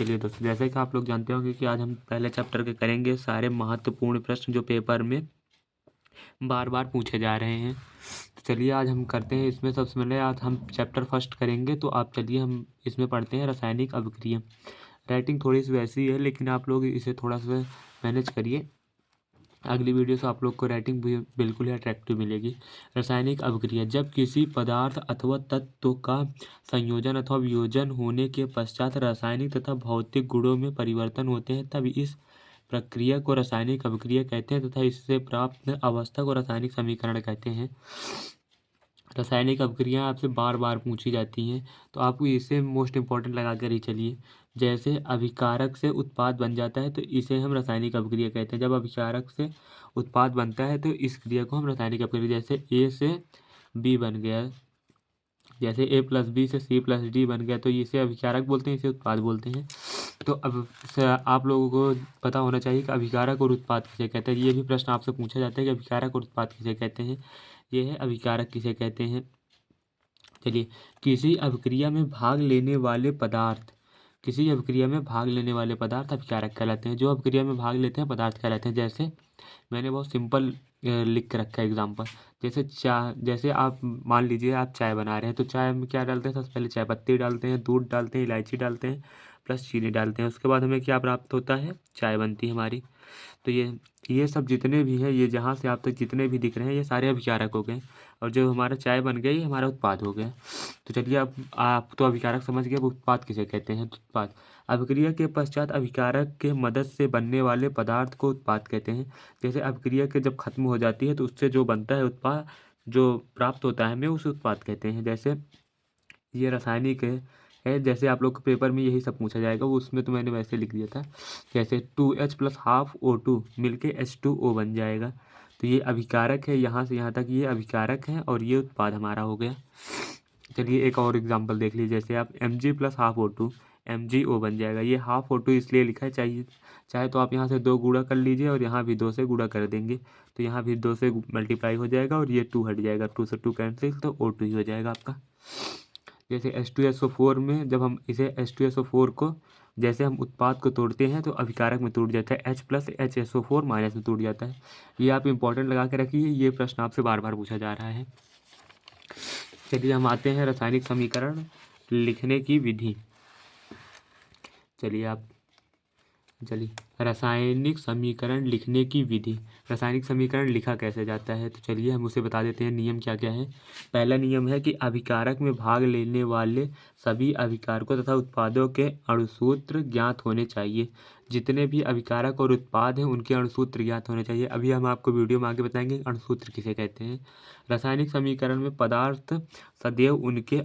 चलिए दोस्तों, जैसे कि आप लोग जानते होंगे कि आज हम पहले चैप्टर के करेंगे सारे महत्वपूर्ण प्रश्न जो पेपर में बार बार पूछे जा रहे हैं। तो चलिए आज हम करते हैं। इसमें सबसे पहले आज हम चैप्टर फर्स्ट करेंगे। तो आप चलिए हम इसमें पढ़ते हैं रासायनिक अभिक्रिया। राइटिंग थोड़ी सी वैसी है, लेकिन आप लोग इसे थोड़ा सा मैनेज करिए। अगली वीडियो से आप लोग को राइटिंग भी बिल्कुल ही अट्रैक्टिव मिलेगी। रासायनिक अभिक्रिया, जब किसी पदार्थ अथवा तत्व का संयोजन अथवा वियोजन होने के पश्चात रासायनिक तथा भौतिक गुणों में परिवर्तन होते हैं, तब इस प्रक्रिया को रासायनिक अभिक्रिया कहते हैं तथा इससे प्राप्त अवस्था को रासायनिक समीकरण कहते हैं। रासायनिक अभिक्रिया आपसे बार बार पूछी जाती हैं, तो आपको इसे मोस्ट इम्पॉर्टेंट लगा कर ही चलिए। जैसे अभिकारक से उत्पाद बन जाता है तो इसे हम रासायनिक अभिक्रिया कहते हैं। जब अभिकारक से उत्पाद बनता है तो इस क्रिया को हम रासायनिक अभिक्रिया, जैसे ए से बी बन गया, जैसे ए प्लस बी से सी प्लस डी बन गया, तो इसे अभिकारक बोलते हैं, इसे उत्पाद बोलते हैं। तो अब आप लोगों को पता होना चाहिए कि अभिकारक और उत्पाद किसे कहते हैं। ये भी प्रश्न आपसे पूछा जाता है कि अभिकारक और उत्पाद किसे कहते हैं। ये है अभिकारक किसे कहते हैं। चलिए, किसी अभिक्रिया में भाग लेने वाले पदार्थ, किसी अभिक्रिया में भाग लेने वाले पदार्थ अभिकारक कहलाते हैं। जो अभिक्रिया में भाग लेते हैं पदार्थ कहलाते हैं। जैसे मैंने बहुत सिंपल लिख के रखा है एग्जाम्पल। जैसे आप मान लीजिए आप चाय बना रहे हैं, तो चाय में क्या डालते हैं? सबसे पहले चाय पत्ती डालते हैं, दूध डालते हैं, इलायची डालते हैं, प्लस चीनी डालते हैं। उसके बाद हमें क्या प्राप्त होता है? चाय बनती है हमारी। तो ये सब जितने भी हैं, ये जहाँ से आप तक जितने भी दिख रहे हैं, ये सारे अभिकारक हो गए। और जो हमारा चाय बन गया ये हमारा उत्पाद हो गया। तो चलिए, अब आप तो अभिकारक समझ गए। अब उत्पाद किसे कहते हैं? तो उत्पाद, अभिक्रिया के पश्चात अभिकारक के मदद से बनने वाले पदार्थ को उत्पाद कहते हैं। जैसे अभिक्रिया के जब खत्म हो जाती है तो उससे जो बनता है उत्पाद, जो प्राप्त होता है हमें, उसे उत्पाद कहते हैं। जैसे ये रासायनिक है, जैसे आप लोग के पेपर में यही सब पूछा जाएगा, वो उसमें तो मैंने वैसे लिख दिया था। जैसे 2H प्लस हाफ O2 मिलके H2O बन जाएगा। तो ये अभिकारक है, यहाँ से यहाँ तक ये अभिकारक है और ये उत्पाद हमारा हो गया। चलिए एक और एग्जांपल देख लीजिए। जैसे आप Mg plus half O2 MgO बन जाएगा। ये हाफ O2 इसलिए लिखा है, चाहे तो आप यहाँ से 2 गुणा कर लीजिए और यहाँ भी 2 से गुणा कर देंगे, तो यहाँ भी 2 से मल्टीप्लाई हो जाएगा और ये 2 हट जाएगा, 2 से 2 कैंसिल, तो O2 ही हो जाएगा आपका। जैसे H2SO4 में जब हम इसे H2SO4 को जैसे हम उत्पाद को तोड़ते हैं तो अभिकारक में टूट जाता है, H प्लस HSO4 माइनस में टूट जाता है। ये आप इंपॉर्टेंट लगा के रखिए, ये प्रश्न आपसे बार बार पूछा जा रहा है। चलिए हम आते हैं रासायनिक समीकरण लिखने की विधि। चलिए रासायनिक समीकरण लिखने की विधि। रासायनिक समीकरण लिखा कैसे जाता है? तो चलिए हम उसे बता देते हैं। नियम क्या क्या है। पहला नियम है कि अभिकारक में भाग लेने वाले सभी अभिकारकों तथा उत्पादों के अणुसूत्र ज्ञात होने चाहिए। जितने भी अभिकारक और उत्पाद हैं उनके अणुसूत्र ज्ञात होने चाहिए। अभी हम आपको वीडियो में आगे बताएंगे अणुसूत्र किसे कहते हैं। रासायनिक समीकरण में पदार्थ सदैव उनके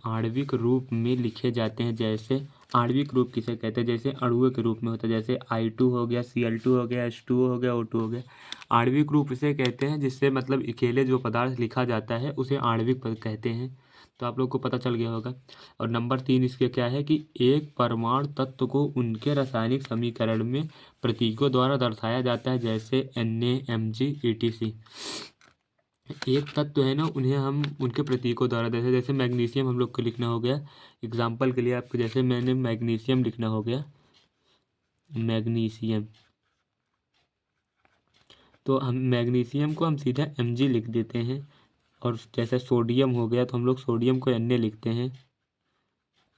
आणविक रूप में लिखे जाते हैं। जैसे आणविक रूप किसे कहते हैं? जैसे अणुओं के रूप में होता है। जैसे I2 हो गया, Cl2 हो गया, H2O हो गया, O2 हो गया। आणविक रूप इसे कहते हैं जिससे मतलब अकेले जो पदार्थ लिखा जाता है उसे आणविक पद कहते हैं। तो आप लोग को पता चल गया होगा। और नंबर 3 इसके क्या है कि एक परमाणु तत्व को उनके रासायनिक समीकरण में प्रतीकों द्वारा दर्शाया जाता है। जैसे Na Mg etc। एक तत्व है ना, उन्हें हम उनके प्रतीकों द्वारा जैसे मैग्नीशियम हम लोग को लिखना हो गया। एग्जाम्पल के लिए आपको, जैसे मैंने मैग्नीशियम लिखना हो गया, मैग्नीशियम, तो हम मैग्नीशियम को हम सीधा Mg लिख देते हैं। और जैसे सोडियम हो गया तो हम लोग सोडियम को Na लिखते हैं।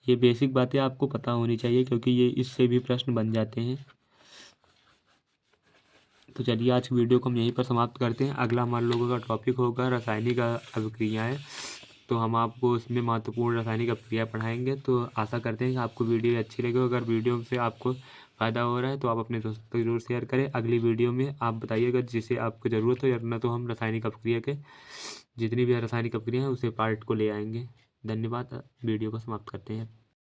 ये बेसिक बातें आपको पता होनी चाहिए क्योंकि ये इससे भी प्रश्न बन जाते हैं। तो चलिए आज की वीडियो को हम यहीं पर समाप्त करते हैं। अगला हमारे लोगों का टॉपिक होगा रासायनिक अभिक्रियाएँ। तो हम आपको उसमें महत्वपूर्ण रासायनिक अभिक्रिया पढ़ाएंगे। तो आशा करते हैं कि आपको वीडियो अच्छी लगे। अगर वीडियो से आपको फ़ायदा हो रहा है तो आप अपने दोस्तों को जरूर शेयर करें। अगली वीडियो में आप बताइएगा जिसे आपको ज़रूरत हो, वरना तो हम रासायनिक अभिक्रिया के जितनी भी रासायनिक अभिक्रिया हैं उसे पार्ट को ले आएंगे। धन्यवाद। वीडियो को समाप्त करते हैं।